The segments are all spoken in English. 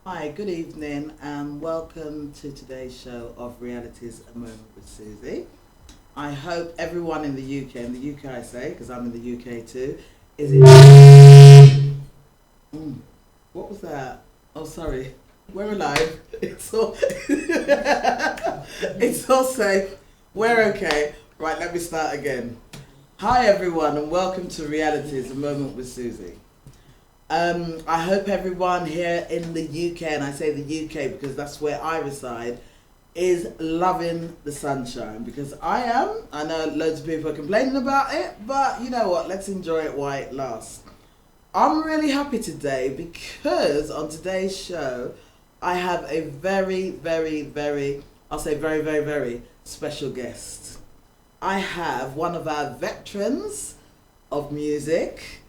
Hi, good evening, and welcome to today's show of Realities A Moment with Susie. I hope everyone in the UK, I say, because I'm in the UK too, is it. What was that? Oh, sorry. We're alive. It's all. It's all safe. We're okay. Right, let me start again. Hi, everyone, and welcome to Realities A Moment with Susie. I hope everyone here in the UK, and I say the UK because that's where I reside, is loving the sunshine, because I am. I know loads of people are complaining about it, but you know what? Let's enjoy it while it lasts. I'm really happy today because on today's show, I have a I'll say very special guest. I have one of our veterans of music,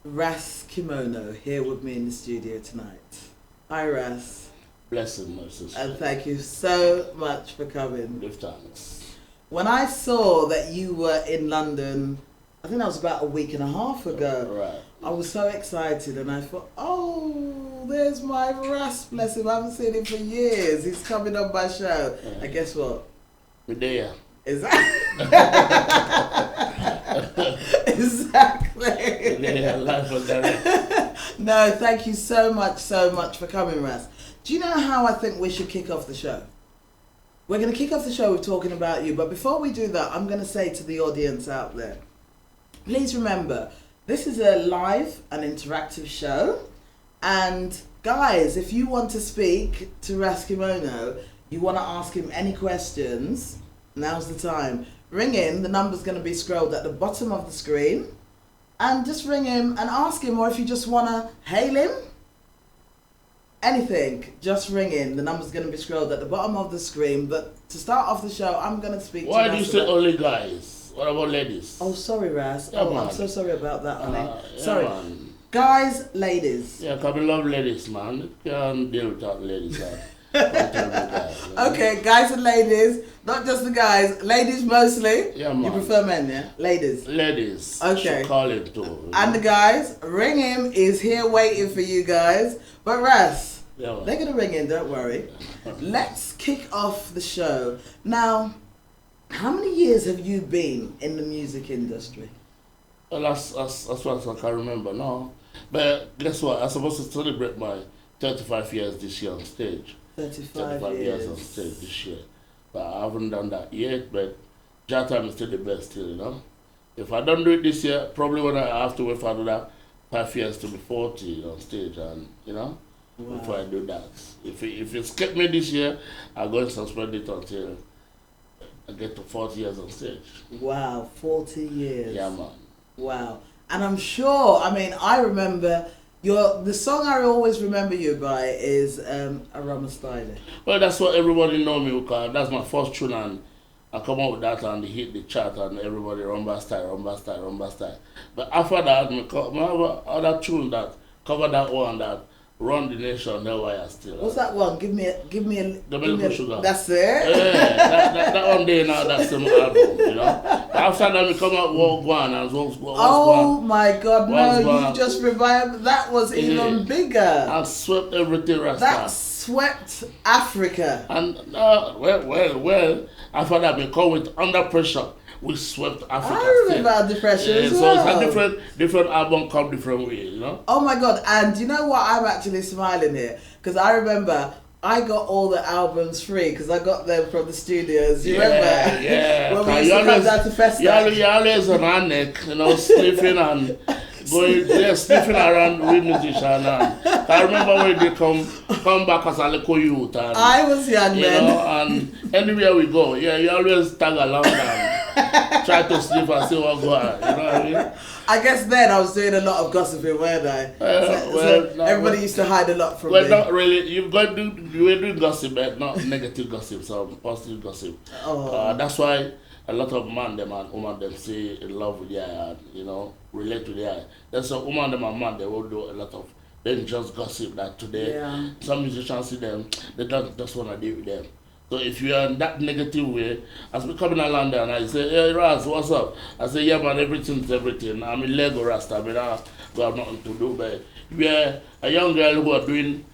Ras Kimono, here with me in the studio tonight. Hi, Ras. Blessing, my sister. And thank you so much for coming. Give thanks. When I saw that you were in London, I think that was about a week and a half ago. Right. I was so excited, and I thought, oh, there's my Ras, bless him. I haven't seen him for years. He's coming on my show. Yeah. And guess what? We're there. Exactly. No, thank you so much for coming, Ras. Do you know how I think we should kick off the show? We're going to kick off the show with talking about you, but before we do that, I'm going to say to the audience out there, please remember, this is a live and interactive show, and guys, if you want to speak to Ras Kimono, you want to ask him any questions, now's the time. Ring in, the number's going to be scrolled at the bottom of the screen, and just ring him and ask him, or if you just want to hail him, anything, just ring in. The number's going to be scrolled at the bottom of the screen. But to start off the show, I'm going to speak Why to do you Ras say about... only guys? What about ladies? Oh, sorry, Ras. Yeah, I'm man. so sorry about that, honey. Yeah, Sorry. Man. Guys, ladies. Yeah, because we love ladies, man. You can't deal without ladies. Guys, Okay, guys and ladies. Not just the guys. Ladies mostly. Yeah, man. You prefer men, yeah? Ladies. Ladies. Okay. Should call it too. And the guys, ring him is here waiting for you guys. But Ras, Yeah, man. they're going to ring in, don't worry. Let's kick off the show. Now, how many years have you been in the music industry? Well, that's what I can remember now. But guess what? I'm supposed to celebrate my 35 years this year on stage. 35 years on stage this year. But I haven't done that yet, but that time is still the best still, you know. If I don't do it this year, probably when I have to wait for another 5 years to be 40 on stage, and you know, Wow. before I do that. If it skipped me this year, I'm going to suspend it until I get to 40 years on stage. Wow, 40 years. Yeah, man. Wow. And I'm sure, I mean, I remember the song I always remember you by is Arama Style. Well, that's what everybody know me because that's my first tune, and I come out with that and they hit the chart and everybody rumba style. But after that, I have other tune that cover that one that run the nation. That why I still. What's that one? Give me a. The Milk and Sugar. That's it. Yeah, that one day now. That's the album, you know. After that, we come out Walk One and what's Oh my God! No, Gone. you just revived. That was even bigger. I swept everything right That swept Africa. And well. After that, we come with Under Pressure. We swept Africa. I remember Depression as well. So it's a different album come different way, you know. Oh my God! And you know what? I'm actually smiling here because I remember I got all the albums free because I got them from the studios. You remember? Yeah. When we used to come down to Festa. You always on our neck, you know, sniffing and going there, sniffing around with musicians. I remember when they come back as a little youth. And, I was young you then. know, and anywhere we go, yeah, you always tag along and try to sleep and see what go on. You know what I mean? I guess then I was doing a lot of gossiping, weren't I? Everybody used to hide a lot from me. Well, not really. You were doing gossip, but not negative gossip, so positive gossip. Oh. That's why a lot of man them and woman them say in love with the eye and, you know, relate to the eye. There's a woman them and man, they will do a lot of, then just gossip that today. Yeah. Some musicians see them, they don't just want to deal with them. So if you are in that negative way, as we come in London, I say, hey Ras, what's up? I say, yeah man, everything's everything. I'm in Lego Rasta, but I have nothing to do. But we are a young girl who are doing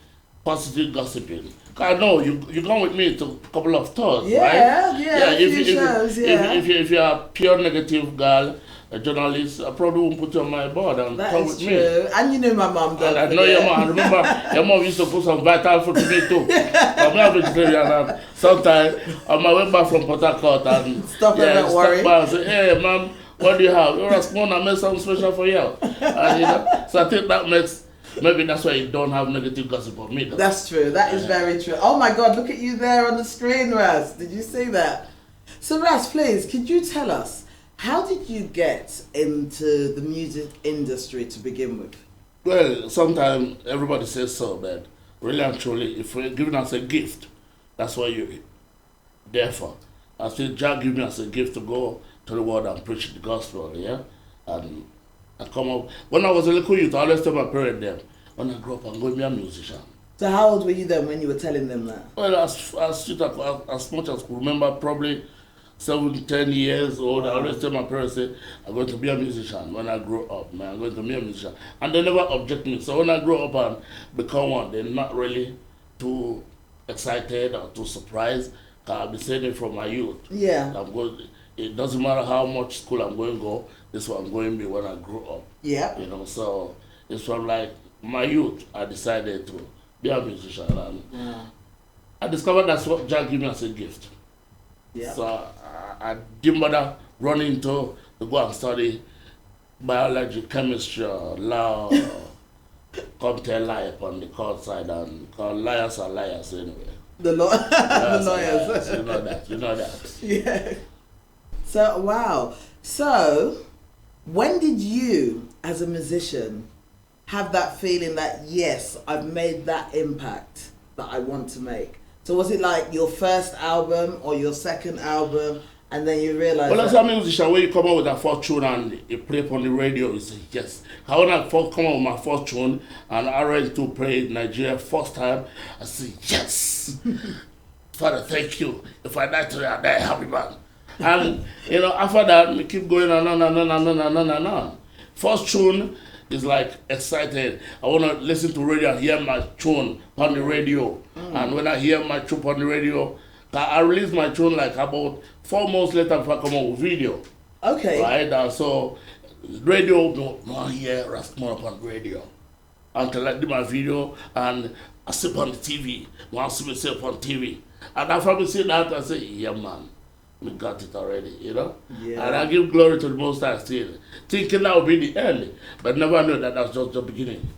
positive gossiping. I know you gone with me to a couple of tours, right? Yeah, a few shows, yeah. If you're a pure negative girl, a journalist, I probably won't put you on my board and That come is with true. me. And you know my mum, don't And I know your forget. mom. I remember your mom used to put some vital food to me too. I'm not vegetarian, and sometimes on my way back from Port Harcourt and Stop it, don't worry. by and say, hey mom, what do you have? You're a spoon, I made something special for you. And, so I think that makes, maybe that's why you don't have negative gossip of me. Though. That's true. That is very true. Oh my God, look at you there on the screen, Ras. Did you see that? So Ras, please, could you tell us, how did you get into the music industry to begin with? Well, sometimes everybody says so, but really and truly, if we're given us a gift, that's what you're there for. I think Jah gave me as a gift to go to the world and preach the gospel, yeah? And I come up, when I was a little youth, I always tell my parents them, when I grow up, I'm going to be a musician. So how old were you then when you were telling them that? Well, as much as I could remember, probably 7, 10 years old, I always tell my parents, say, I'm going to be a musician when I grow up, man. I'm going to be a musician. And they never object me. So when I grow up and become one, they're not really too excited or too surprised. Because I've been saying it from my youth. Yeah. I'm going, it doesn't matter how much school I'm going to go, this is what I'm going to be when I grow up. Yeah. So it's from like my youth, I decided to be a musician. And I discovered that's what Jah gave me as a gift. Yeah. So I didn't bother running to go and study biology, chemistry, or law, come tell lie upon the court side, and call liars are liars anyway. The Liars the are lawyers. liars. You know that. Yeah. So, wow. So, when did you, as a musician, have that feeling that, yes, I've made that impact that I want to make? So was it like your first album or your second album, and then you realized? Well, as a musician, when you come out with a first tune and you play it on the radio, you say yes. When I first come out with my first tune and I ready to play Nigeria first time, I say yes. Father, thank you. If I die today, I die happy, man. And after that, we keep going on. First tune is like excited. I want to listen to radio and hear my tune on the radio. And when I hear my tune on the radio, I release my tune like about 4 months later before I come out with video. Okay. Right? And so radio, no hear Ras Kimono on radio. Until I do my video and I sit on the TV. I see myself on TV. And after I see that, I say, yeah man, we got it already, Yeah. And I give glory to the Most High still. Thinking that would be the end, but never know that that's just the beginning.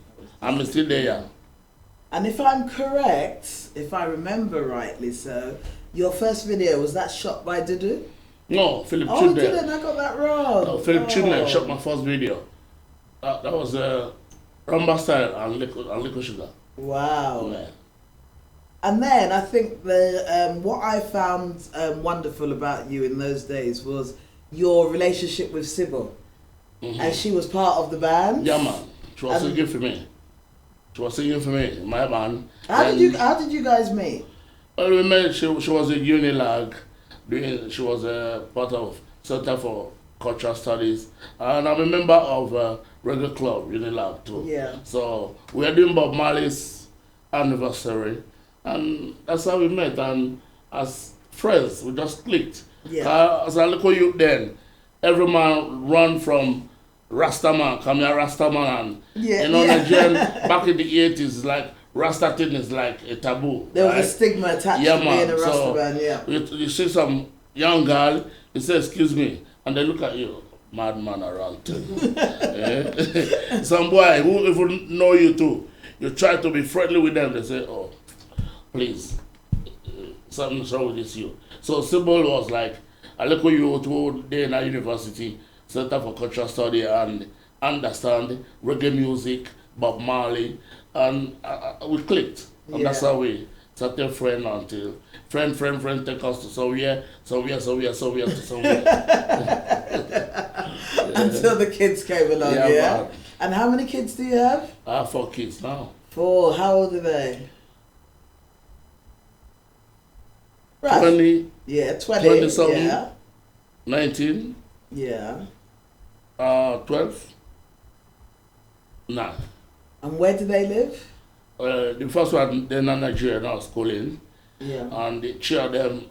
I'm still there. And if I'm correct, if I remember rightly, so your first video, was that shot by Dudu? No, Philip Oh, Chinde. didn't I got that wrong? No, Philip Chinde shot my first video. That was Rumba Style and Liquor Sugar. Wow. Yeah. And then I think what I found wonderful about you in those days was your relationship with Sybil. And she was part of the band. Yeah, man. She was singing for me. My band. How did you guys meet? Well, we met. She was a Unilag. She was a part of Center for Cultural Studies, and I'm a member of Reggae Club Unilag too. Yeah. So we are doing Bob Marley's anniversary, and that's how we met. And as friends, we just clicked. Yeah. As a little youth then, every man run from Rastaman, come here Rastaman, and Nigerian back in the 80s, like Rasta thing is like a taboo. There was a stigma attached to being a Rasta man, You see some young girl, you say, excuse me, and they look at you, madman around too. Some boy who even know you too, you try to be friendly with them, they say, oh, please, something's wrong with this you. So Sybil was like, a little youth who day in a university, Center for Cultural Study, and understand reggae music, Bob Marley, and we clicked. And that's how we started friend until friend take us to somewhere. Until the kids came along, yeah? And how many kids do you have? I have 4 kids now. 4. How old are they? 20. Yeah, 20. 20 something. Yeah. 19. Yeah. 12. 9. And where do they live? The first one, they're in Nigeria now, schooling, Yeah. and the three of them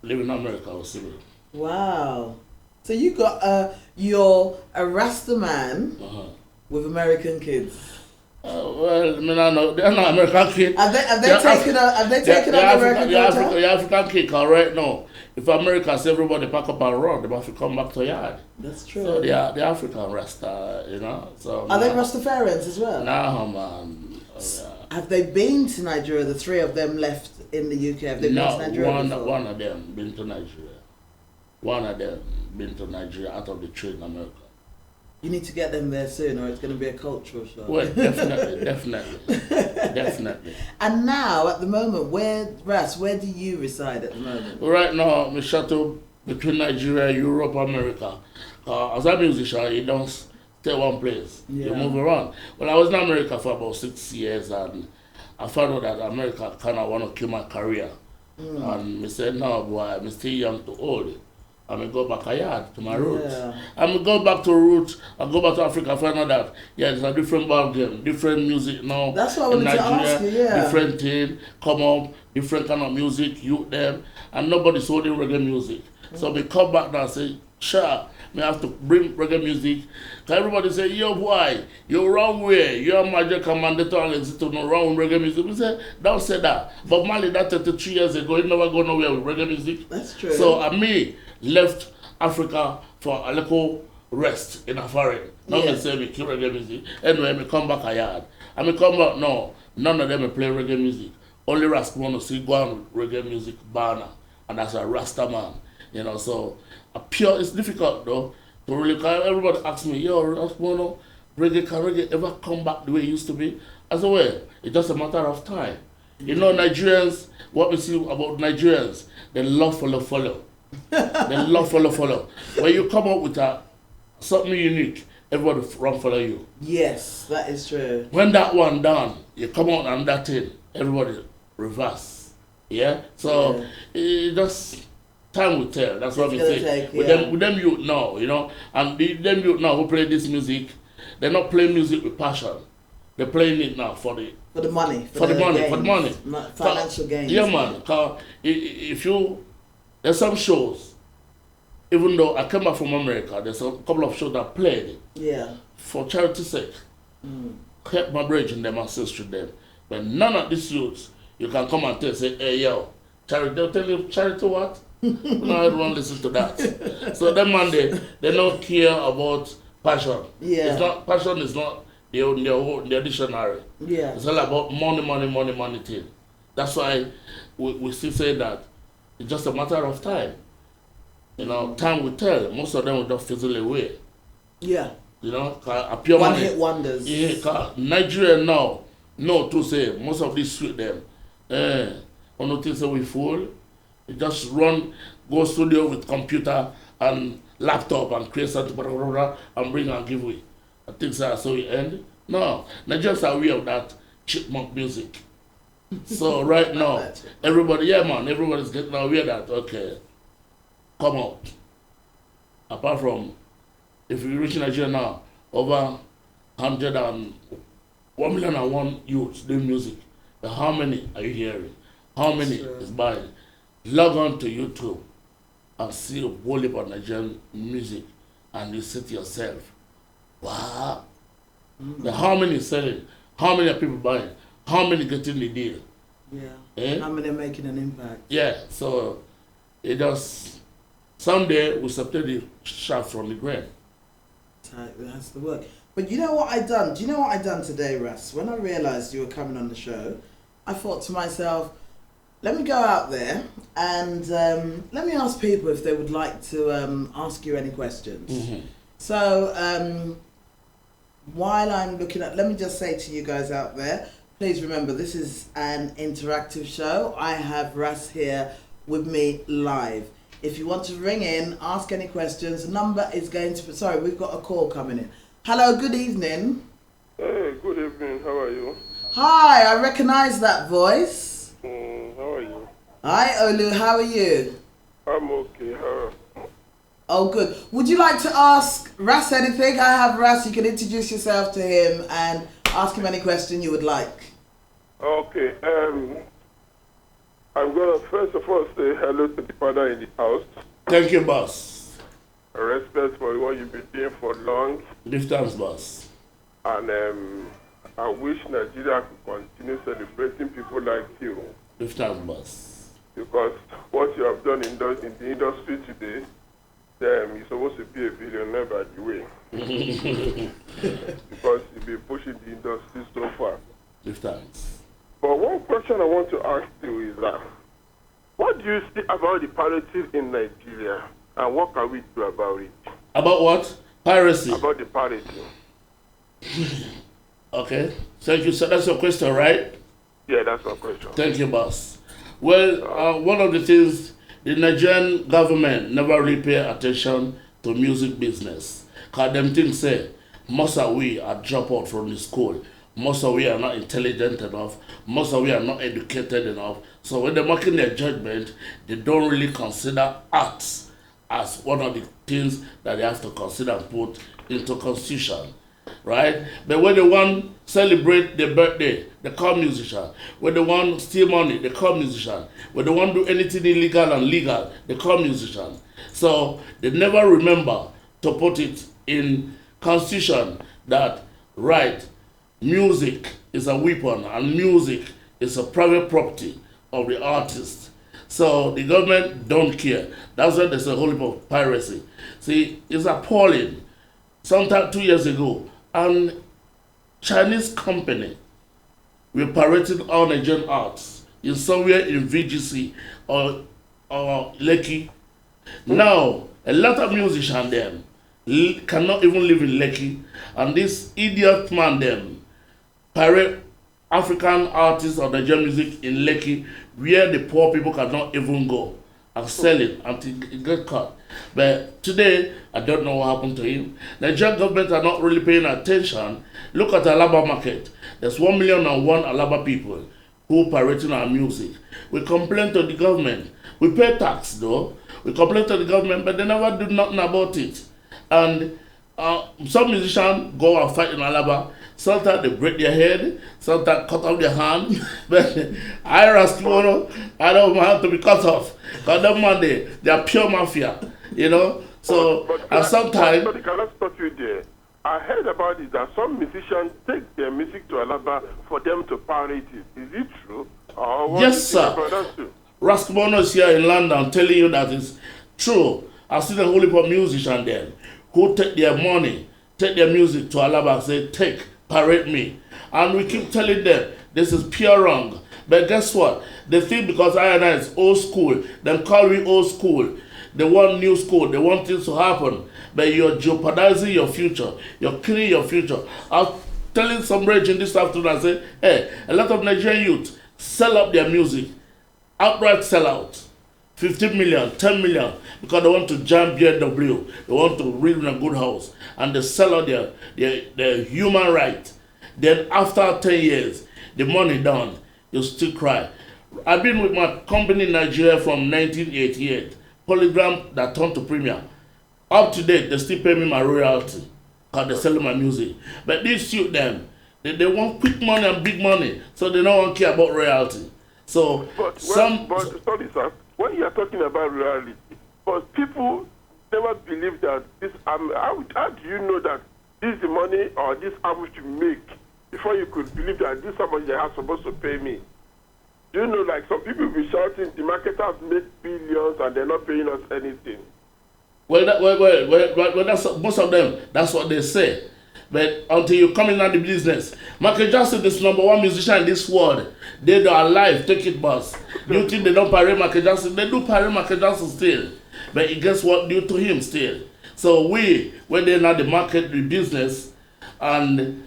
live in America or civil. Wow. So you got you're a Rasta man with American kids. Well, I mean, I know they're not American kids. Have they taken on American culture? The African kid, right now. If America says everybody pack up and run, they have to come back to yard. That's true. So they are the African Rasta, you know. So are they Rastafarians as well? Nah, man. Have they been to Nigeria? The three of them left in the UK. Have they been to Nigeria before? One of them been to Nigeria. One of them been to Nigeria out of the three in America. You need to get them there soon, or it's going to be a cultural shock. Well, definitely. And now, at the moment, where do you reside at the moment? Right now, I'm shuttle between Nigeria, Europe, America. As a musician, you don't stay one place. Yeah. You move around. Well, I was in America for about 6 years, and I found out that America kind of want to kill my career. And I said, no, boy, I'm still young to old. I'm going to go back a yard to my roots. Yeah. I'm going to go back to roots. I go back to Africa, find out that, it's a different ball game, different music now. That's what I wanted to ask you, yeah. Different thing, come up, different kind of music, youth them, and nobody's holding reggae music. So we come back now and say, sure, we have to bring reggae music. Because everybody say, yo, boy, you're wrong way. You're major commander to exit to no wrong with reggae music. We say, don't say that. But Mali, that 33 years ago, he never go nowhere with reggae music. That's true. So, me left Africa for a little rest in a foreign. Now they say me kill reggae music. Anyway, me come back a yard. And me come back, no, none of them me play reggae music. Only Ras Kimono see go on with reggae music banner. And that's a Rasta man. You know, so it's difficult though to really, cause everybody asks me, yo, Ras Kimono, can reggae ever come back the way it used to be? As a way, it's just a matter of time. You know, Nigerians, what we see about Nigerians, they love follow. They love follow. When you come up with something unique, everybody run follow you. Yes, that is true. When that one done, you come out and that thing, everybody reverse. Yeah? So it just time will tell. That's what we say. With them youth now, you know, and them youth now who play this music, they're not playing music with passion. They're playing it now for the money. Financial gains. Yeah, man. Cause if you there's some shows, even though I came back from America, there's a couple of shows that played for charity sake. Help my bridge in them, assist with them. But none of these youths, you can come and say, hey, yo, charity, they'll tell you, charity what? No, everyone listen to that. So them man, they don't care about passion. Yeah. Passion is not their dictionary. Yeah. It's all about money thing. That's why we still say that it's just a matter of time. You know, time will tell. Most of them will just fizzle away. Yeah. You know, a pure one money. hit wonders. Yeah, cause Nigeria now, no to say, most of these sweet them. On notice that we fool. You just go studio with computer and laptop and create something and bring and give away. I think so we end. No, Nigerians are aware of that chipmunk music. So right now, everybody's getting aware that, okay, come out. Apart from, if you reach Nigeria now, over 1,001,001 youths doing music. But how many are you hearing? How many is buying? Log on to YouTube and see a whole heap of Nigerian music and you say to yourself, wow. How many is selling? How many are people buying? How many getting the deal? Yeah. How many are making an impact? Yeah. So it just someday we separate the shaft from the grain. That's the work. But you know what I done? Do you know what I done today, Ras? When I realised you were coming on the show, I thought to myself, let me go out there and let me ask people if they would like to ask you any questions. Mm-hmm. So while I'm looking at, let me just say to you guys out there, please remember this is an interactive show. I have Ras here with me live. If you want to ring in, ask any questions, the number is going to be, sorry, we've got a call coming in. Hello, good evening. Hey, good evening, how are you? Hi, I recognize that voice. How are you? Hi, Olu, how are you? I'm okay, Oh, good. Would you like to ask Ras anything? I have Ras, you can introduce yourself to him and ask him any question you would like. Okay. I'm gonna first of all say hello to the father in the house. Thank you, boss. Respect for what you've been doing for long, Give thanks, boss. and I wish Nigeria could continue celebrating people like you, Give thanks, boss. because what you have done in the industry today, you're supposed to be a billionaire by the way, because you've been pushing the industry so far. Give thanks. But one question I want to ask you is that, what do you see about the piracy in Nigeria, and what can we do about it? About what? Piracy. About the piracy. Okay. Thank you, sir. That's your question, right? Yeah, that's my question. Thank you, boss. Well, one of the things, the Nigerian government never really pay attention to music business. Because them things say, most of we are drop out from the school. Most of we are not intelligent enough. Most of we are not educated enough. So when they're making their judgment, they don't really consider arts as one of the things that they have to consider and put into constitution. Right? But when they want celebrate their birthday, they call musician. When they want steal money, they call musician. When they want do anything illegal and legal, they call musician. So they never remember to put it in constitution that right, music is a weapon and music is a private property of the artist. So the government don't care. That's why there's a whole heap of piracy. See, it's appalling. Sometime 2 years ago, an Chinese company were pirating all Nigerian arts in somewhere in VGC or Lekki. Now, a lot of musicians them cannot even live in Lekki, and this idiot man them pirate African artists of Nigerian music in Lekki, where the poor people cannot even go and sell it until it get caught. But today, I don't know what happened to him. Nigerian government are not really paying attention. Look at the Alaba market. There's 1,001,000 Alaba people who pirating our music. We complain to the government. We pay tax though. We complain to the government, but they never do nothing about it. And some musicians go and fight in Alaba. Sometimes they break their head, sometimes cut off their hand. But I, Ras Kimono, I don't want to be cut off. Because that man, they are pure mafia, you know. So, and sometimes... But can I stop you there? I heard about it that some musicians take their music to Alaba for them to pirate it. Is it true? Or what Yes, sir. Ras Kimono is here in London telling you that it's true. I've seen a whole heap of musicians there who take their money, take their music to Alaba and say, take, pirate me. And we keep telling them, this is pure wrong. But guess what? They think because I is old school, them call me old school. They want new school, they want things to happen. But you're jeopardizing your future. You're killing your future. I was telling some region this afternoon, I said, hey, a lot of Nigerian youth sell up their music. Outright sell out. 15 million, 10 million, because they want to jam BMW. They want to live in a good house. And they sell out their human right. Then after 10 years, the money done, you still cry. I've been with my company in Nigeria from 1988. Polygram that turned to Premier. Up to date, they still pay me my royalty because they're selling my music. But these suit them. They want quick money and big money, so they don't care about royalty. So sorry, sir. When you are talking about royalty, but people never believe that this. How do you know that this is the money or this how much you make before you could believe that this is how much they are supposed to pay me? Do you know, like some people will be shouting, the marketers make billions and they're not paying us anything? Well, that's most of them. That's what they say. But until you come in the business, Michael Jackson is #1 musician in this world. They are alive. Take it, boss. Do you think they don't pirate Michael Jackson? They do pirate Michael Jackson still. But it guess what? Due to him still. So when they're not the market, the business, and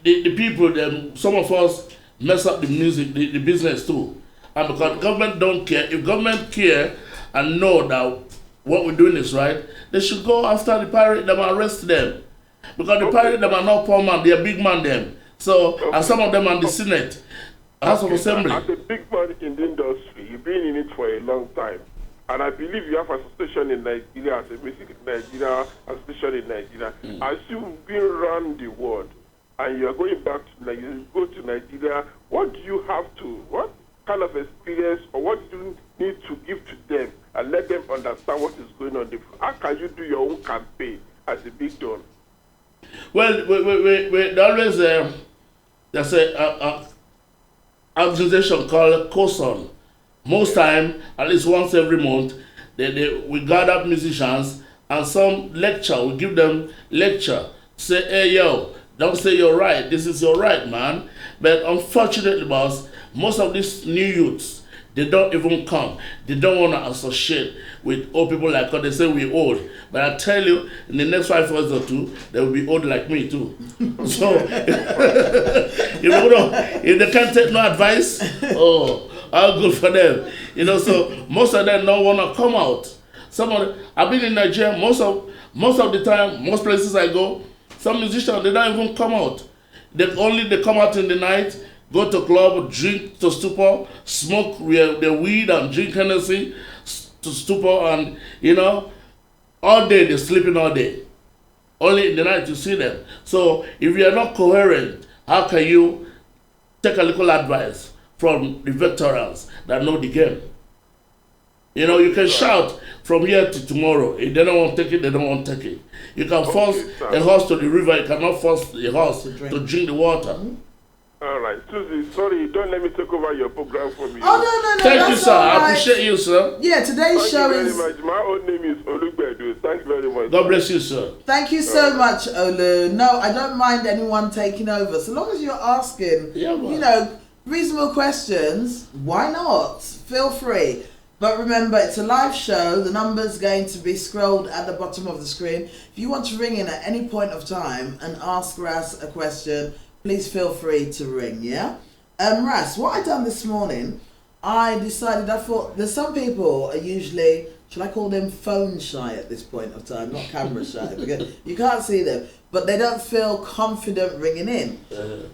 the people, some of us mess up the music, the business too. And because government don't care, if government care and know that what we're doing is right, they should go after the pirate them and arrest them. Because the pirate them are not poor man, they are big man them. So, and some of them are in the Senate, House of Assembly. As a big man in the industry, you've been in it for a long time. And I believe you have association in Nigeria, as a music in Nigeria, association in Nigeria. As you've been around the world, and you're going back to Nigeria, you go to Nigeria, what do you have to, what kind of experience or what do you need to give to them and let them understand what is going on? How can you do your own campaign as a big don? Well, we always there's a organization called COSON. Most time, at least once every month, we gather musicians and some lecture. We give them lecture. Say, hey yo, don't say you're right. This is your right, man. But unfortunately, boss, most of these new youths, they don't even come. They don't want to associate with old people like us. They say we're old. But I tell you, in the next 5 years or 2, they will be old like me too. So, if they can't take no advice, oh, how good for them. So most of them don't want to come out. I've been in Nigeria, most of the time, most places I go, some musicians, they don't even come out. They come out in the night, go to club, drink to stupor, smoke the weed and drink Hennessy to stupor, and all day they're sleeping all day. Only in the night you see them. So if you are not coherent, how can you take a little advice from the veterans that know the game? You can shout from here to tomorrow. If they don't want to take it, they don't want to take it. You can force a horse to the river. You cannot force the horse to drink the water. Mm-hmm. All right, Susie, sorry, don't let me take over your program from you. Oh, no. Thank you, sir. Right. I appreciate you, sir. Yeah, today's show is... Thank you very much. My own name is Olugbedu. Thank you very much. God bless you, sir. Thank you so much, Olu. No, I don't mind anyone taking over. So long as you're asking, reasonable questions, why not? Feel free. But remember, it's a live show. The number's going to be scrolled at the bottom of the screen. If you want to ring in at any point of time and ask Ras a question, please feel free to ring, yeah? Ras, what I done this morning, I thought there's some people are usually, shall I call them phone shy at this point of time, not camera shy, because you can't see them, but they don't feel confident ringing in.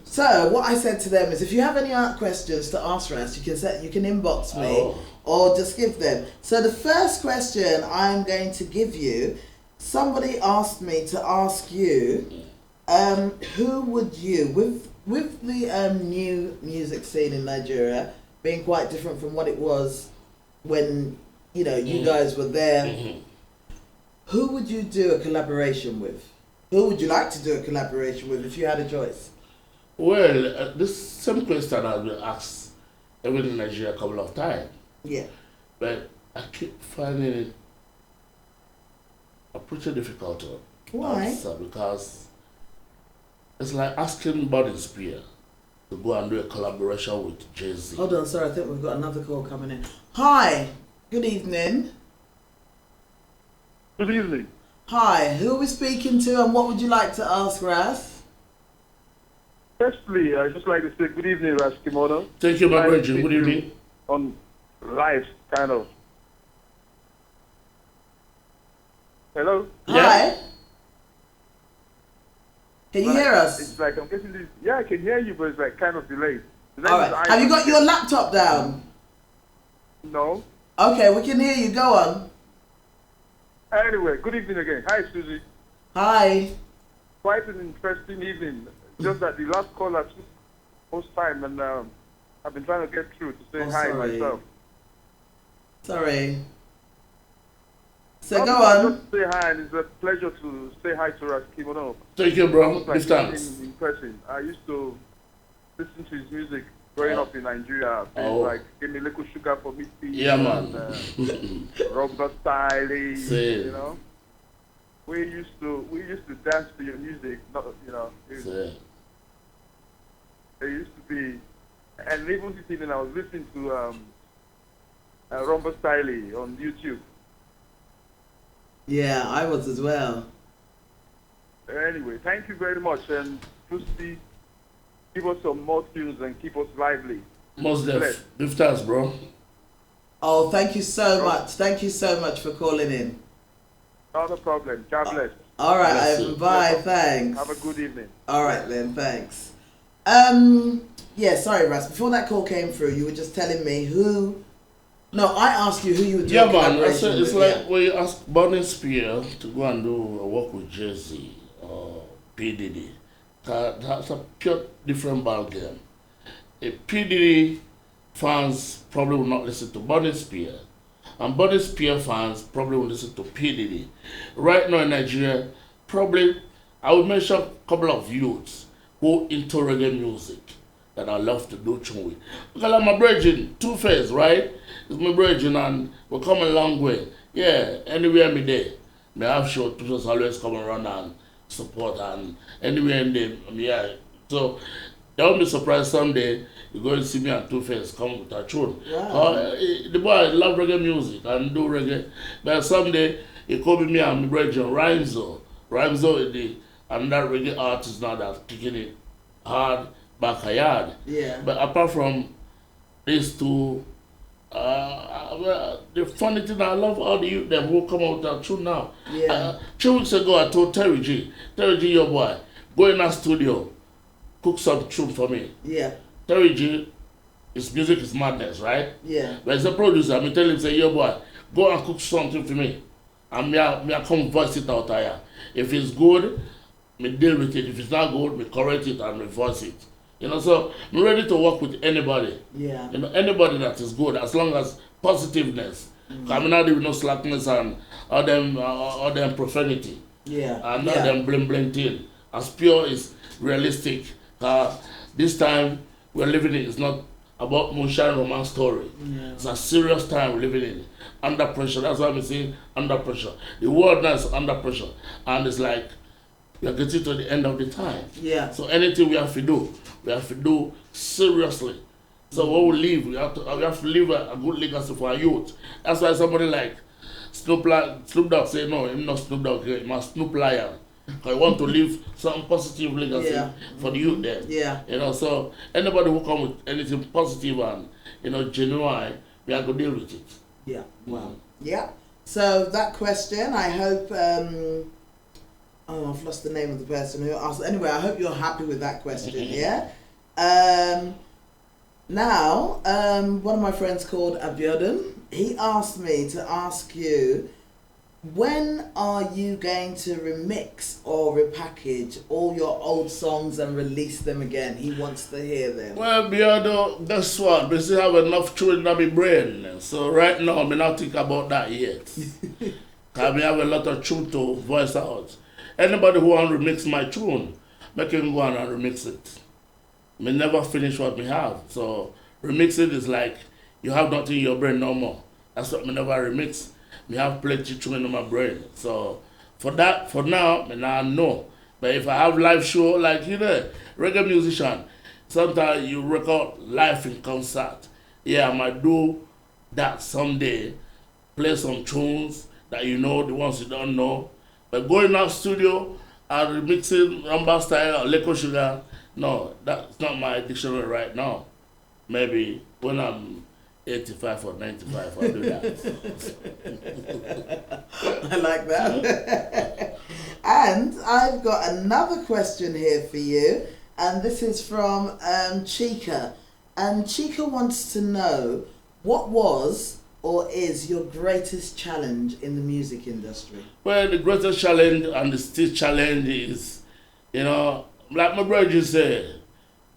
So what I said to them is, if you have any questions to ask Ras, you can inbox me or just give them. So the first question I'm going to give you, somebody asked me to ask you, who would you, with the new music scene in Nigeria being quite different from what it was when you guys were there, who would you do a collaboration with? Who would you like to do a collaboration with if you had a choice? Well, this same question has been asked even in Nigeria a couple of times. Yeah. But I keep finding it a pretty difficult to Why? answer, because it's like asking Body Spear to go and do a collaboration with Jay-Z. Hold on, sorry, I think we've got another call coming in. Hi, good evening. Good evening. Hi, who are we speaking to and what would you like to ask Ras? Firstly, I'd just like to say good evening, Ras Kimono. Thank you, my brother. Good evening. On live, kind of. Hello? Hi. Can you hear us? It's like I'm getting this. Yeah, I can hear you, but it's like kind of delayed. All right. Have you got your laptop down? No. Okay, we can hear you. Go on. Anyway, good evening again. Hi, Susie. Hi. Quite an interesting evening. Just that the last caller took most time, and I've been trying to get through to say hi myself. Sorry. So go on. Just say hi, and it's a pleasure to say hi to Ras Kimono. Thank you, bro. Like in person. I used to listen to his music growing up in Nigeria. Like Give Me Little Sugar for Me. Yeah, man. Robert Styley. Same. You know. We used to dance to your music. Not It used to be, and even this evening I was listening to Robert Styley on YouTube. Yeah, I was as well. Anyway, thank you very much, and please give us some more tunes and keep us lively. Most def. Give thanks, bro. Oh, thank you so much. Thank you so much for calling in. Not a problem. God bless. All right, Ivan. Bye. Thanks. Have a good evening. All right then. Thanks. Yeah. Sorry, Ras. Before that call came through, you were just telling me who. No, I asked you who you would do. Yeah, man. It's like when you ask Burning Spear to go and do a work with Jay-Z or P. Diddy. That's a pure different ball game. A PDD fans probably will not listen to Bonnie Spear, and Bonnie Spear fans probably will listen to PDD. Right now in Nigeria, probably I will mention a couple of youths who into reggae music that I love to do tune with. Because like my brethren, Two-Face, right? It's my brethren and we come a long way. Yeah, anywhere me there. Me have show Two-Face always come around and support and anywhere in there, yeah. So don't be surprised someday you're going to see me and Two-Face come with a tune. Wow. The boy love reggae music and do reggae. But someday it could be me and my brethren, Rhymzo. Rhymzo is the another reggae artist now that's kicking it hard backyard. Yeah. But apart from these two, the funny thing, I love all the youth them who come out with a tune now. Yeah. 2 weeks ago, I told Terry G, your boy, go in our studio, cook some tune for me. Yeah. Terry G, his music is madness, right? Yeah. But as a producer, I tell him, say, yo boy, go and cook something for me. And me I come voice it out here. If it's good, me deal with it. If it's not good, me correct it and me voice it. You know, so I'm ready to work with anybody. Yeah. You know, anybody that is good, as long as positiveness. I'm not even no slackness and all them profanity. Yeah. And not them bling bling thing. As pure is realistic. This time we're living in, it's not about moonshine romance story. Yeah. It's a serious time we're living in. Under pressure. That's why I'm saying under pressure. The world now is under pressure. And it's like we are getting to the end of the time. Yeah. So anything we have to do seriously. So what we leave, we have to leave a good legacy for our youth. That's why somebody like Snoop Dogg say no, I'm not Snoop Dogg, I'm a Snoop Lion. I want to leave some positive legacy for the youth there. Yeah. You know, so anybody who come with anything positive and genuine, we are going to deal with it. Yeah. Wow. Yeah. So that question, I hope. I've lost the name of the person who asked. Anyway, I hope you're happy with that question. Yeah. Now, one of my friends called Abiodun, he asked me to ask you, when are you going to remix or repackage all your old songs and release them again? He wants to hear them. Well, Biodo, guess what? We still have enough children in my brain. So right now, I'm not thinking about that yet. Because we have a lot of tune to voice out. Anybody who want to remix my tune, make him go on and remix it. We never finish what we have. So remixing is like you have nothing in your brain no more. That's what we never remix. We have plenty tune in my brain. So for now, I now know. But if I have live show, like reggae musician, sometimes you record live in concert. Yeah, I might do that someday. Play some tunes that the ones you don't know. But going out studio and remixing rumba style or Leko Sugar, no, that's not my dictionary right now. Maybe when I'm 85 or 95, I'll do that. I like that. And I've got another question here for you, and this is from Chica. And Chica wants to know, what was or is your greatest challenge in the music industry? Well, the greatest challenge and the still challenge is, like my brother say,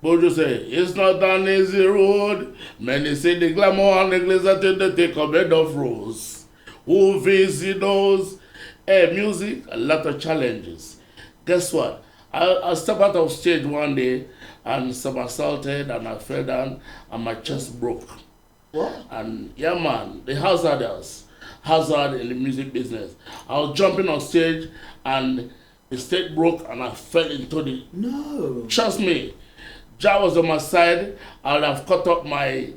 it's not an easy road. Many say the glamour and the glitter they take a bed of rose. Who visit those? Music, a lot of challenges. Guess what? I stepped out of stage one day and somersaulted and I fell down and my chest broke. What? And yeah, man, the hazard in the music business. I was jumping on stage and the stage broke and I fell into the... No. Trust me, Jah was on my side. I would have cut up my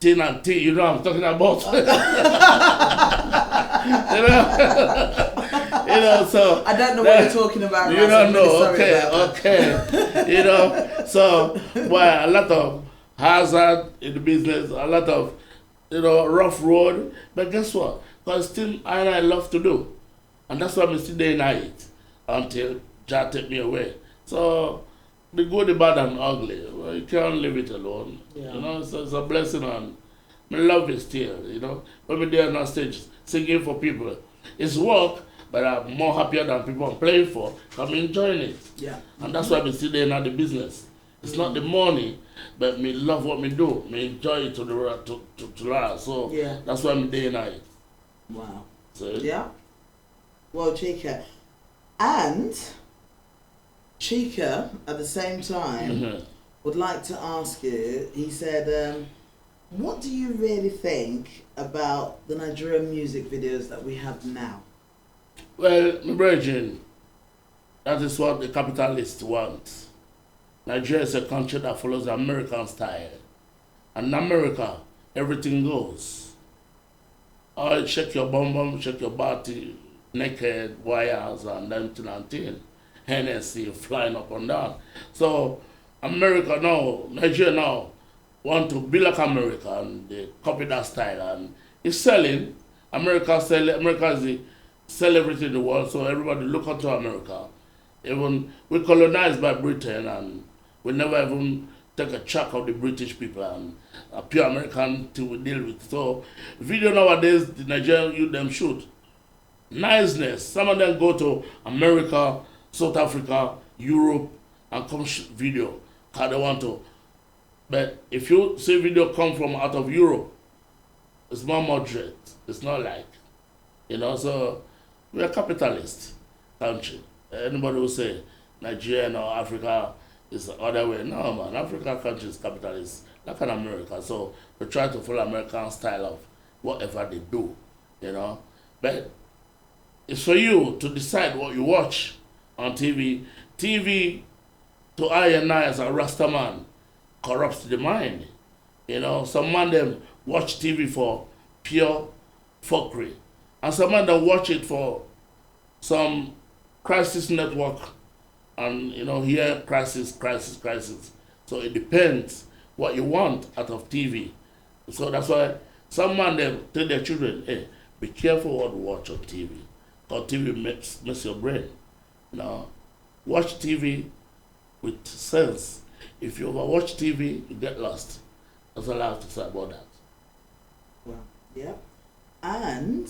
tin and tea. You know what I'm talking about? So... I don't know what you're talking about. You don't know, really okay. So, well, a lot of hazard in the business, a lot of, rough road. But guess what? Because still I love to do. And that's why I'm still there in it until Jah take me away. So, the good, the bad, and ugly, well, you can't leave it alone. Yeah. So it's a blessing and I love it still, When we're there on our stage singing for people. It's work, but I'm more happier than people I'm playing for. I'm enjoying it. Yeah. And that's why I'm still there in the business. It's not the money, but me love what me do. Me enjoy it to last. So Yeah. that's why I'm there in it. Wow. So Yeah. Well, Chika. And Chika, at the same time, would like to ask you, he said, what do you really think about the Nigerian music videos that we have now? well, my brethren, that is what the capitalists want. Nigeria is a country that follows the American style. And in America, everything goes. Oh, shake your bum, shake your body, naked, wires, and then Hennessy flying up and down. So America now, Nigeria now, want to be like America, and they copy that style, and it's selling. America is sell everything in the world, so everybody look up to America. Even we colonized by Britain, and we never even take a check of the British people, and a pure American thing we deal with. So video nowadays, the Nigerian youth them shoot. Niceness. Some of them go to America, South Africa, Europe, and come shoot video because they want to. But if you see video come from out of Europe, it's more moderate. It's not like, so we're a capitalist country. Anybody will say Nigeria or Africa is the other way. No, man. Africa country is capitalist, like in America. So we try to follow American style of whatever they do, But it's for you to decide what you watch on TV. TV, to I and I as a Rasta man, corrupts the mind. Some man them watch TV for pure fuckery. And some man them watch it for some crisis network and hear crisis. So it depends what you want out of TV. So that's why some man them tell their children, hey, be careful what you watch on TV. Because TV mess your brain. Watch TV with sense. If you overwatch TV, you get lost. That's all I have to say about that. Well, yeah. And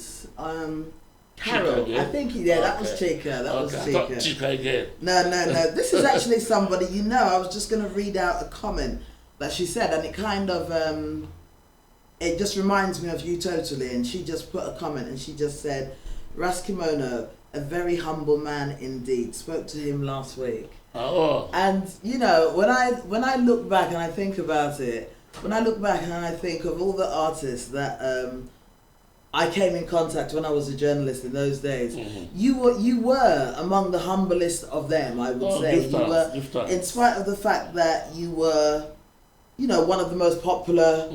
Carol, Chika, I think that was Chika. That was I thought Chika. Chika again. No. This is actually somebody, I was just going to read out a comment that she said, and it kind of, it just reminds me of you totally. And she just put a comment and she just said, Ras Kimono, a very humble man indeed. Spoke to him last week. Oh. And, when I look back and I think about it, when I look back and I think of all the artists that I came in contact when I was a journalist in those days, you were among the humblest of them, I would say. You were, in spite of the fact that you were, one of the most popular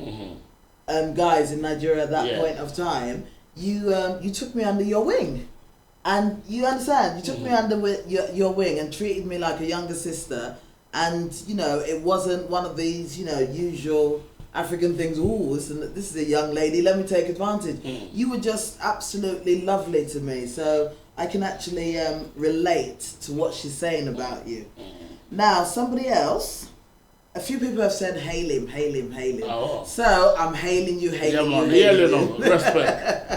guys in Nigeria at that point of time. You took me under your wing, and you understand. You took me under your wing and treated me like a younger sister. And it wasn't one of these usual African things. Oh, this is a young lady. Let me take advantage. You were just absolutely lovely to me. So I can actually relate to what she's saying about you. Now, somebody else. A few people have said, hail him. Oh. So I'm hailing you, hailing you. Respect.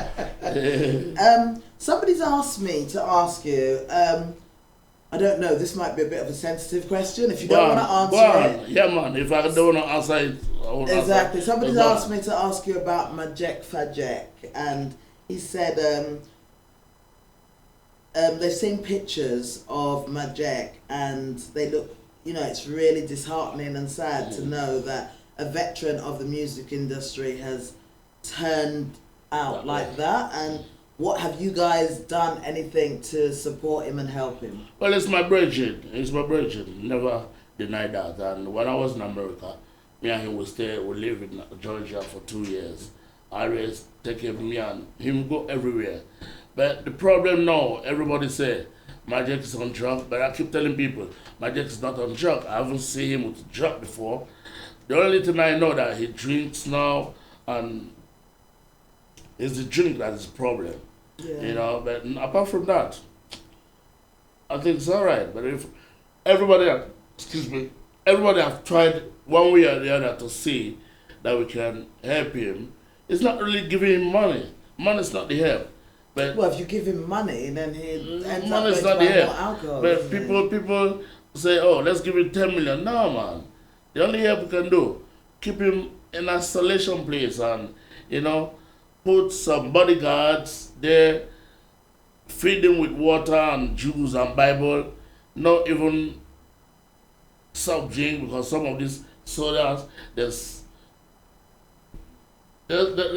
Somebody's asked me to ask you, I don't know, this might be a bit of a sensitive question. If you don't want to answer it. Yeah, man. If I don't want to answer it, I won't exactly. answer. Somebody's asked me to ask you about Majek Fajek. And he said they've seen pictures of Majek and they look, it's really disheartening and sad to know that a veteran of the music industry has turned out like that. And what have you guys done anything to support him and help him? Well, it's my brethren. Never deny that. And when I was in America, me and him we live in Georgia for 2 years. I always take me and him go everywhere. But the problem now, everybody say, Majek is on drug, but I keep telling people, Majek is not on drug. I haven't seen him with drug before. The only thing I know that he drinks now, and it's the drink that is the problem. Yeah. But apart from that, I think it's all right. But if everybody have tried one way or the other to see that we can help him, it's not really giving him money. Money is not the help. But Well, if you give him money, then he ends up money's going not to buy here. more alcohol. But isn't it? people say, oh, let's give him 10 million. No, man. The only help we can do, keep him in isolation place and, put some bodyguards there, feed him with water and juice and Bible, not even soft drink, because some of these sodas, there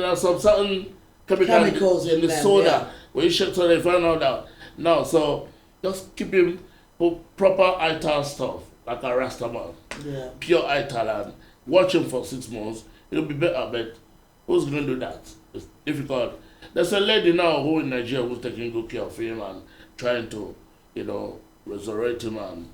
are some certain Chemicals in in the them, soda. yeah. When you shake soda, you find out that. No, so just keep him with proper ital stuff, like a Rastaman, Yeah. pure ital, and watch him for 6 months. It'll be better, but who's going to do that? It's difficult. There's a lady now who in Nigeria who's taking good care of him and trying to, resurrect him and,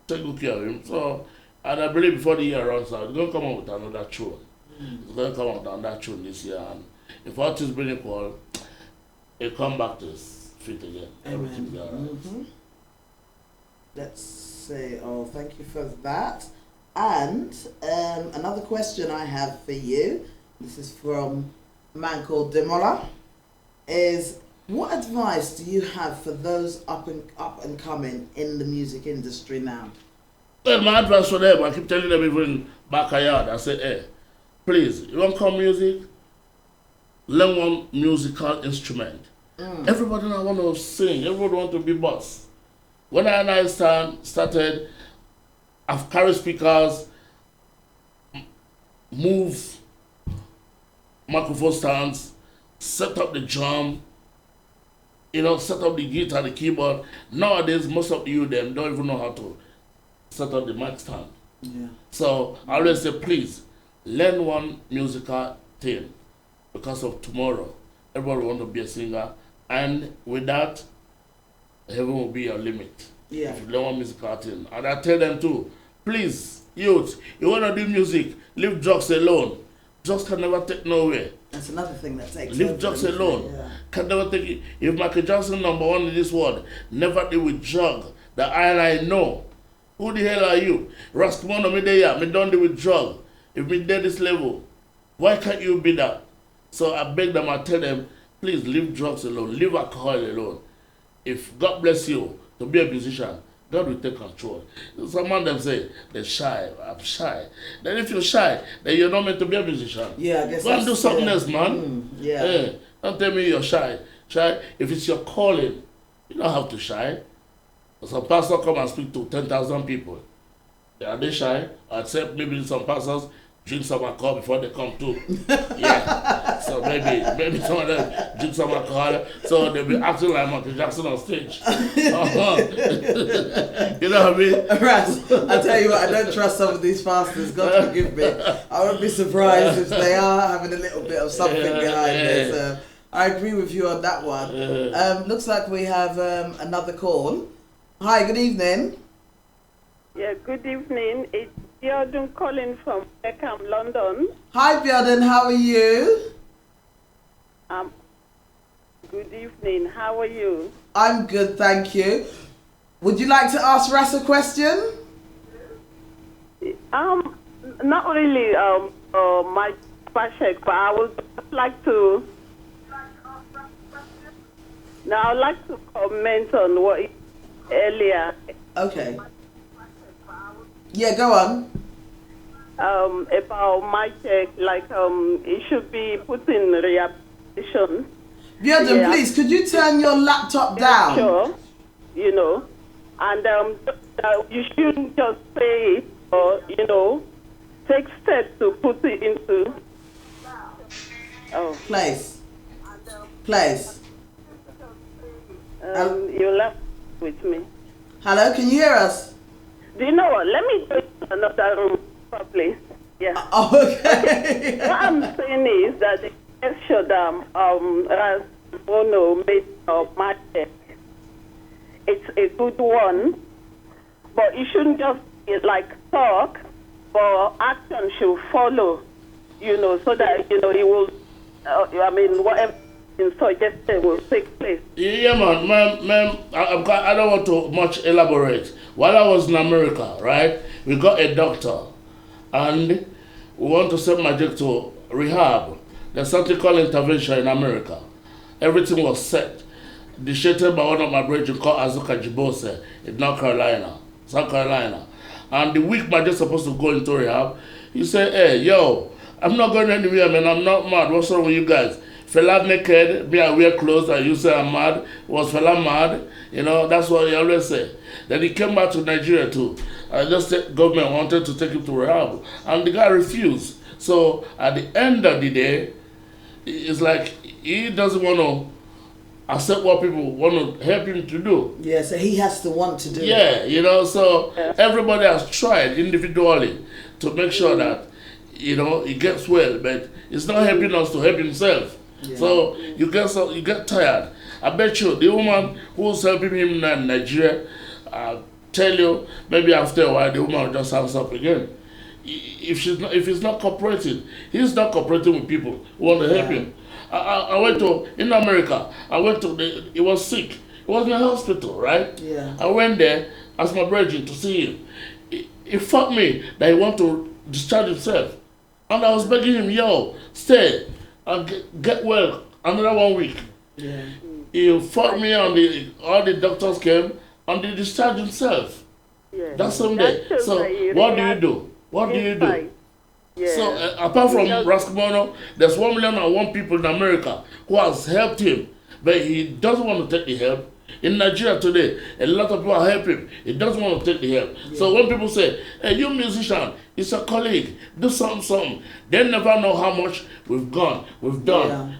take good care of him. So, and I believe before the year runs out, it's going to come out with another tune. It's going to come out with another tune this year. And if all things being equal, it'll come back to his feet again. Everything will be all right. Mhm. Let's say, thank you for that. And another question I have for you, this is from a man called Demola, is what advice do you have for those up and coming in the music industry now? Well, my advice for them, I keep telling them even in backyard, I say, hey, please, you want to come music? Learn one musical instrument. Everybody now want to sing, everybody want to be boss. When I started, I've carried speakers, move microphone stands, set up the drum, set up the guitar, the keyboard. Nowadays, most of you them don't even know how to set up the mic stand. Yeah. So I always say, please, learn one musical thing, because of tomorrow. Everybody want to be a singer, and with that, heaven will be your limit. Yeah. If you learn one musical thing. And I tell them too, please, youth, you want to do music, leave drugs alone. Drugs can never take nowhere. That's another thing that takes Leave over, drugs isn't it? alone. Yeah. Can never take it. If Michael Jackson #1 in this world never deal with drug, that I know. Who the hell are you? Ras Kimono, me there, me don't deal with drug. If me there this level, why can't you be that? So I beg them, I tell them, please leave drugs alone, leave alcohol alone. If God bless you to be a musician, God will take control. Some of them say, they're shy, I'm shy. Then if you're shy, then you're not meant to be a musician. Yeah, I guess Go and do that's- something yeah. else, man. Yeah. Hey, don't tell me you're shy. Shy, if it's your calling, you don't have to shy. Some pastor come and speak to 10,000 people. Are they shy? Except maybe some pastors drink some alcohol before they come too. Yeah. So maybe some of them drink some alcohol, so they'll be acting like Michael Jackson on stage. You know what I mean? Ras, I tell you what, I don't trust some of these pastors. God forgive me. I wouldn't be surprised if they are having a little bit of something behind it. So I agree with you on that one. Looks like we have another call. Hi, good evening. Yeah, good evening. It's Jordan calling from Peckham, London. Hi, Bjorn, how are you? Good evening. How are you? I'm good, thank you. Would you like to ask Ras a question? Not really my check, but I would like to. Now, I'd like to comment on what you earlier Okay. Yeah, go on. about my check, like it should be put in rehabilitation. Bjorn, Yeah. please, could you turn your laptop down? Sure, and you shouldn't just say it, or take steps to put it into. Place. You'll have with me. Hello, can you hear us? Do you know what? Let me go to another room properly. Yeah. Oh, okay. What I'm saying is that the guest should Ras Kimono made my check. It's a good one, but it shouldn't just be like talk, but action should follow. So that it will. Whatever suggested will take place. Yeah, man, I don't want to much elaborate. While I was in America, right, we got a doctor, and we want to send my Jack to rehab. There's something called intervention in America. everything was set. Initiated by one of my brethren called Azuka Jibose in North Carolina, South Carolina. And the week my just supposed to go into rehab, he said, hey, yo, I'm not going anywhere, man. I'm not mad. What's wrong with you guys? Fella naked, me I wear clothes, and you say I'm mad. Was fella mad? You know, that's what he always say. Then he came back to Nigeria too. And just the government wanted to take him to rehab. And the guy refused. So at the end of the day, it's like he doesn't want to accept what people want to help him to do. Yeah, so he has to want to do it. Yeah, you know, so everybody has tried individually to make sure that, you know, he gets well, but it's not helping us to help himself. Yeah. So you get tired. I bet you the woman who's helping him in Nigeria, tell you maybe after a while the woman will just hands up again. If he's not cooperating, he's not cooperating with people who want to help him. I went to in America. He was sick. He was in a hospital, right? Yeah. I went there as my brother to see him. He fucked me that he want to discharge himself, and I was begging him, yo, stay and get well another 1 week. Yeah. He fought me and all the doctors came and they discharged himself. Yeah. That same day. So what do you do? What do you do? Yeah. So apart from Ras Kimono, there's 1,000,001 people in America who has helped him, but he doesn't want to take the help. In Nigeria today, a lot of people are helping him. He doesn't want to take the help. Yeah. So when people say, hey, you musician, it's a colleague, do something, they never know how much we've done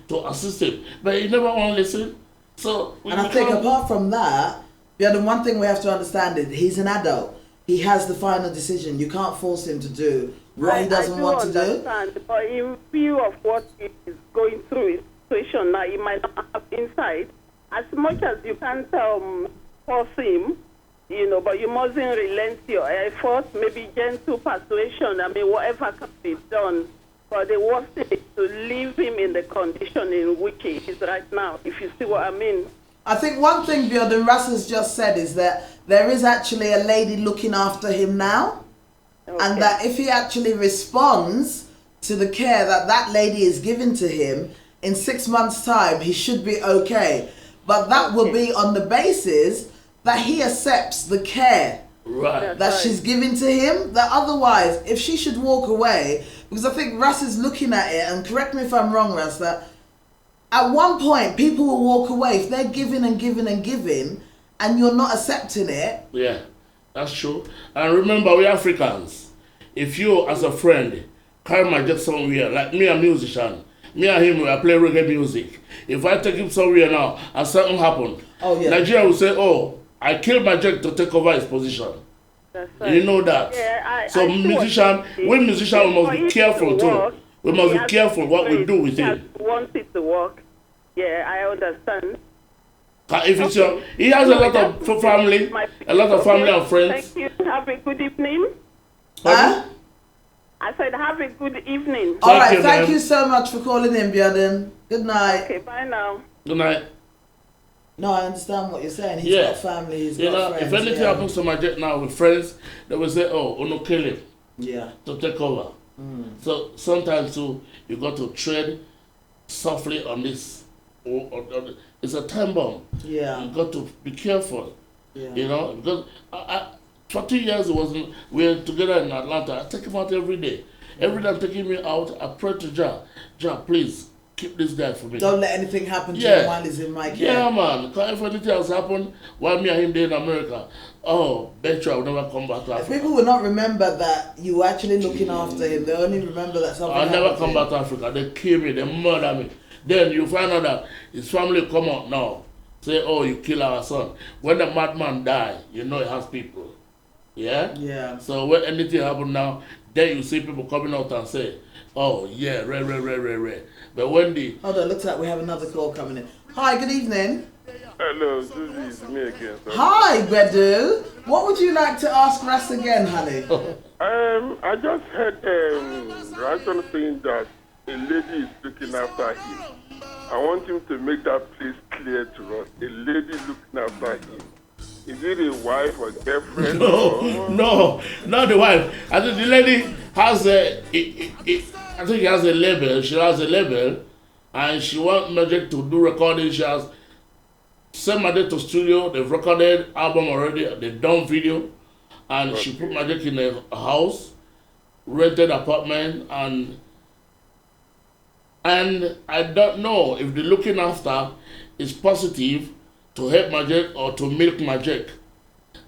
to assist him. But he never want to listen. So and I think apart from that, the one thing we have to understand is he's an adult. He has the final decision. You can't force him to do what he doesn't want to do. But in view of what he is going through, his situation now, he might not have insight. As much as you can't force him, you know, but you mustn't relent your efforts, maybe gentle persuasion, I mean, whatever can be done. But the worst thing is to leave him in the condition in which he is right now, if you see what I mean. I think one thing Bjorn Russ has just said is that there is actually a lady looking after him now. Okay. And that if he actually responds to the care that that lady is giving to him, in 6 months' time, he should be okay. But that will be on the basis that he accepts the care that she's giving to him. That otherwise, if she should walk away, because I think Russ is looking at it, and correct me if I'm wrong, Russ, that at one point people will walk away if they're giving and giving and giving, and you're not accepting it. Yeah, that's true. And remember, we Africans, if you as a friend carry my jet somewhere, like me, a musician, me and him, I play reggae music. If I take him somewhere now and something happened, Nigeria will say, oh, I killed my jet to take over his position. That's right. You know that. Yeah, so we musicians we must be careful too. We must be careful what we do with him. He wants it to work. Yeah, I understand. If it's he has a lot of family, and friends. Thank you. Have a good evening. Huh? I said have a good evening. All right, thank you so much for calling in, Bjorn. Good night. Okay, bye now. Good night. No, I understand what you're saying. He's got family, he's got friends. If anything happens to my jet now with friends, they will say, oh, Uno kill him. Yeah. To take over. So sometimes too, you got to tread softly on this. It's a time bomb. Yeah. You got to be careful. Yeah. You know, because for 2 years we were together in Atlanta. I take him out every day. Every day I'm taking me out, I pray to Jah, please keep this guy for me. Don't let anything happen to him while he's in my care. Yeah, man. Because if anything has happened while me and him there in America, bet you I will never come back to Africa. If people will not remember that you were actually looking after him, they only remember that something I'll happened never come back to Africa. They kill me, they murder me. Then you find out that his family come out now, say, oh, you kill our son. When the madman die, you know he has people. Yeah? Yeah. So when anything happen now, then you see people coming out and say, oh, yeah, Ray. But when the... Hold on, looks like we have another call coming in. Hi, good evening. Hello, this is me again, sir. Hi, Bedu. What would you like to ask Ras again, honey? I just heard Ranson saying that a lady is looking after him. I want him to make that place clear to us. A lady looking after him. Is it a wife or girlfriend? No, not the wife. I think the lady has I think he has a label. She has a label, and she wants Magic to do recording. She has sent Magic to studio. They've recorded album already. They've done video, and she put Magic in a house, rented apartment, and I don't know if the looking after is positive to help Magic or to milk Magic,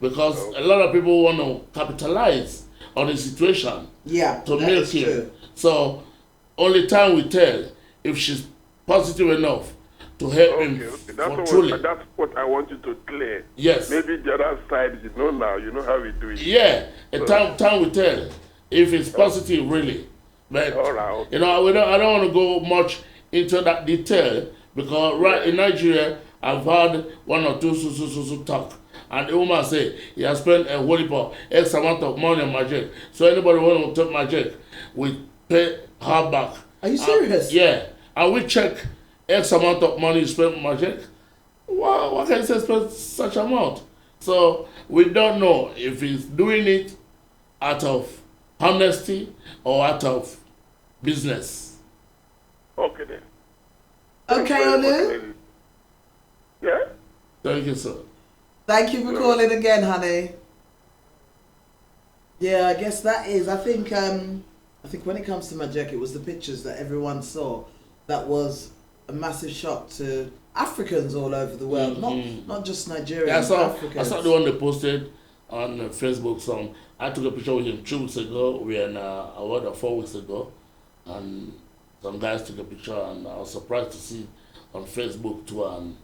because a lot of people want to capitalize on the situation. Yeah, to that milk is him. true. So only time will tell if she's positive enough to help him truly. That's what I want you to clear. Yes. Maybe the other side, you know now, you know how we do it. Yeah, time will tell if it's positive really. But Okay. you know, I don't want to go much into that detail, because in Nigeria I've had one or two so talk, and the woman say he has spent a whole heap of X amount of money on Magic. So anybody want to take Magic, we pay her back. Are you serious? Yeah, and we check X amount of money you spent on Magic. Why can you say spend such amount? So we don't know if he's doing it out of honesty or out of business. Okay then. Okay, Olu. Yeah? Thank you, sir. Thank you for calling again, honey. Yeah, I guess that is. I think when it comes to Magic, it was the pictures that everyone saw that was a massive shock to Africans all over the world, not just Nigerians. Yeah, Africans. I saw the one they posted on Facebook. I took a picture with him 2 weeks ago. We were in award 4 weeks ago, and some guys took a picture, and I was surprised to see on Facebook too. And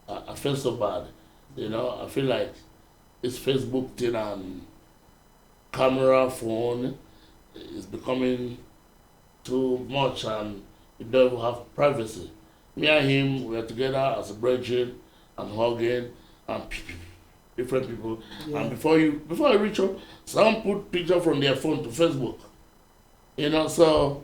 I felt so bad, you know. I feel like it's Facebook thing and camera phone is becoming too much, and we don't even have privacy. Me and him, we are together as a brethren and hugging and different people. Yeah. And before I reach up, some put picture from their phone to Facebook. You know, so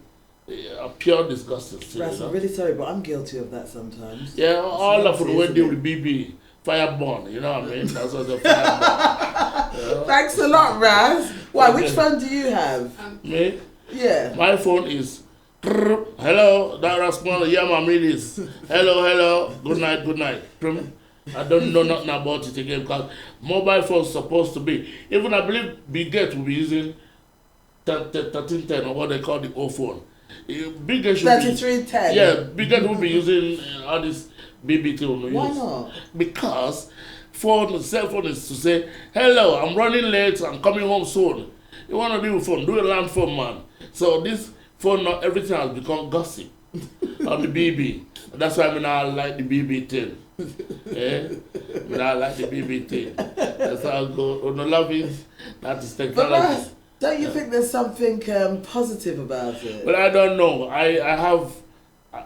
pure disgusting. Ras, You know? I'm really sorry, but I'm guilty of that sometimes. Yeah, all of the way isn't they it? with BB. Fireborn, you know what I mean? That's what the fireborn. Thanks a lot, Ras. Why? Which phone do you have? Me? Yeah. My phone is hello, that Ras Kimono, yeah, my this. Hello, good night. I don't know nothing about it again, because mobile phones supposed to be, even I believe Big Gate will be using 1310 or what they call the old phone. Big Gate should 3310. be, yeah, Big Gate will be using all this BBT. Why not? Because cell phone is to say, hello, I'm running late, I'm coming home soon. You want to do a phone, do a land phone, man. So this phone, not everything has become gossip on the BB. That's why I like the BB thing. I like the BB thing. That's how I go. On the love it, that is But technology. Ras, don't you think there's something positive about it? But I don't know. I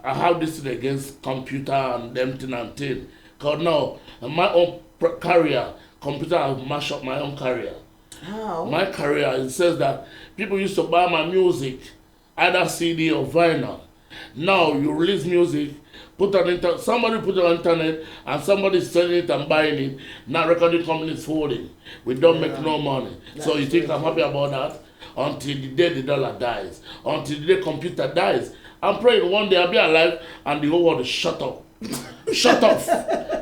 have this thing against computer and them thing and thing. Because now, in my own career, computer has mashed up my own career. How? My career, it says that people used to buy my music, either CD or vinyl. Now you release music, somebody put it on internet, and somebody's selling it and buying it. Now recording company is holding. We don't make no money. So you think I'm happy about that? Until the day the dollar dies, until the day computer dies. I'm praying one day I'll be alive and the whole world is shut up. Shut off.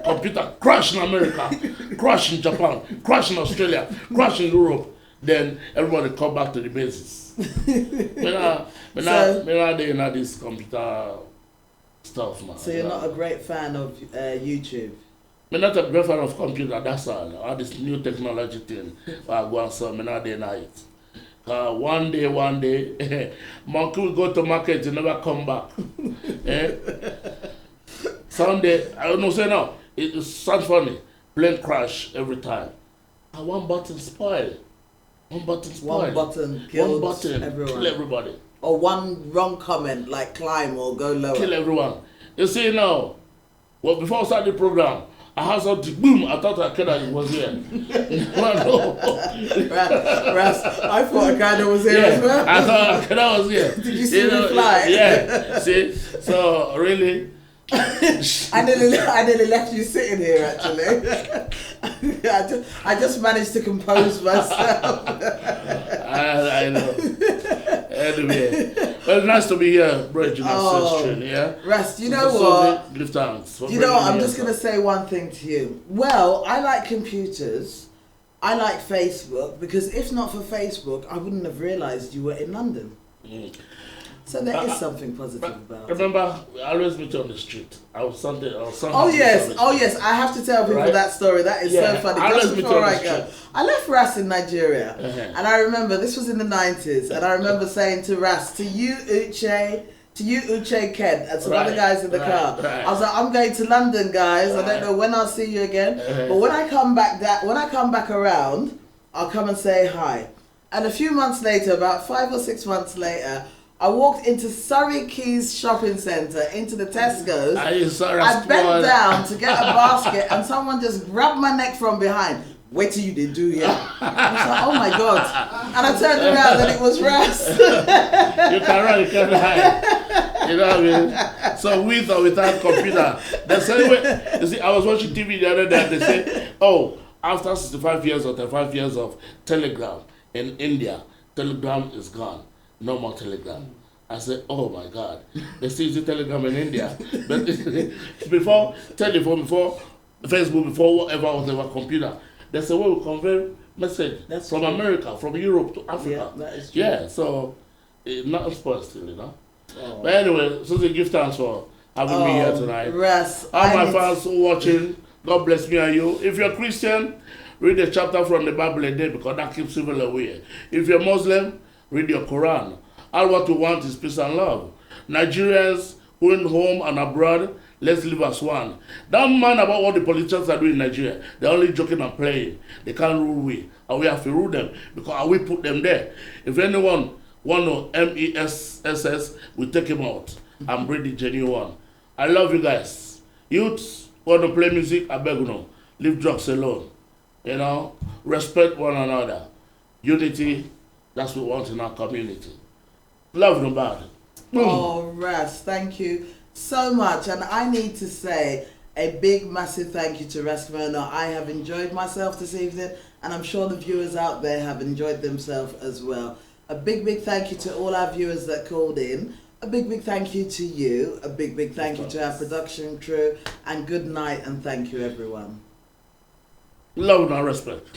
Computer crash in America, crash in Japan, crash in Australia, crash in Europe. Then everybody come back to the basis. But now they not this computer stuff, man. So you're not a great fan of YouTube? I'm not a great fan of computer, that's all this new technology thing. I go and sell, I'm not denying it. One day, monkey will go to market and never come back. Sunday, I don't know, say no, it sounds funny. Plane crash every time. And one button spoil. One button kills everyone. Kill everybody. Or one wrong comment, like climb or go lower. Kill everyone. You see now, well, before I started the program, I had something, boom, I thought Akeda was here. Ras, I thought Akeda was here as well. I thought Akeda was here. Did you see me fly? Yeah, see, so really. I nearly left you sitting here actually. I just managed to compose myself. I know. Anyway, Well, nice to be here, Bridget. Oh, Yeah. Ras, you know what? Give thanks. You know what? I'm just going to say one thing to you. Well, I like computers. I like Facebook because if not for Facebook, I wouldn't have realised you were in London. So there is something positive about it. Remember, I always meet you on the street. I was Sunday. Oh yes, I have to tell people that story. That is so funny. Just before I go, I left Ras in Nigeria, and I remember this was in the 90s, and I remember saying to Ras, to you Uche Ken, and some other guys in the car. I was like, I'm going to London, guys. I don't know when I'll see you again, but when I come back around, I'll come and say hi. And a few months later, about 5 or 6 months later, I walked into Surrey Quays Shopping Centre, into the Tesco's. I bent down to get a basket and someone just grabbed my neck from behind. Wait till you did do here. I was like, oh my God. And I turned around and it was Ras. You can run, you can hide. You know what I mean? So with or without computer. The same way, you see, I was watching TV the other day and they say, oh, after 65 years or 35 years of Telegram in India, Telegram is gone. No more Telegram. I said, oh my God, they still use Telegram in India. But before telephone, before Facebook, before whatever computer, there's a way we convey message from America, from Europe to Africa. Yeah, that is true. Yeah, so not spoiled still, you know. Oh. But anyway, Susie, give thanks for having me here tonight. Ras, all my fans watching, God bless me and you. If you're Christian, read a chapter from the Bible a day because that keeps evil away. If you're Muslim, read your Quran. All what we want is peace and love. Nigerians, going home and abroad, let's live as one. Don't mind about what the politicians are doing in Nigeria. They're only joking and playing. They can't rule we. And we have to rule them because we put them there. If anyone want to MESS, we take him out and bring the genuine one. I love you guys. Youths want to play music, I beg you no. Leave drugs alone. You know, respect one another. Unity. That's what we want in our community. Love no bad. Oh, Ras, thank you so much. And I need to say a big, massive thank you to Ras Kimono. I have enjoyed myself this evening, and I'm sure the viewers out there have enjoyed themselves as well. A big, big thank you to all our viewers that called in. A big, big thank you to you. A big, big thank you to our production crew. And good night and thank you, everyone. Love and respect.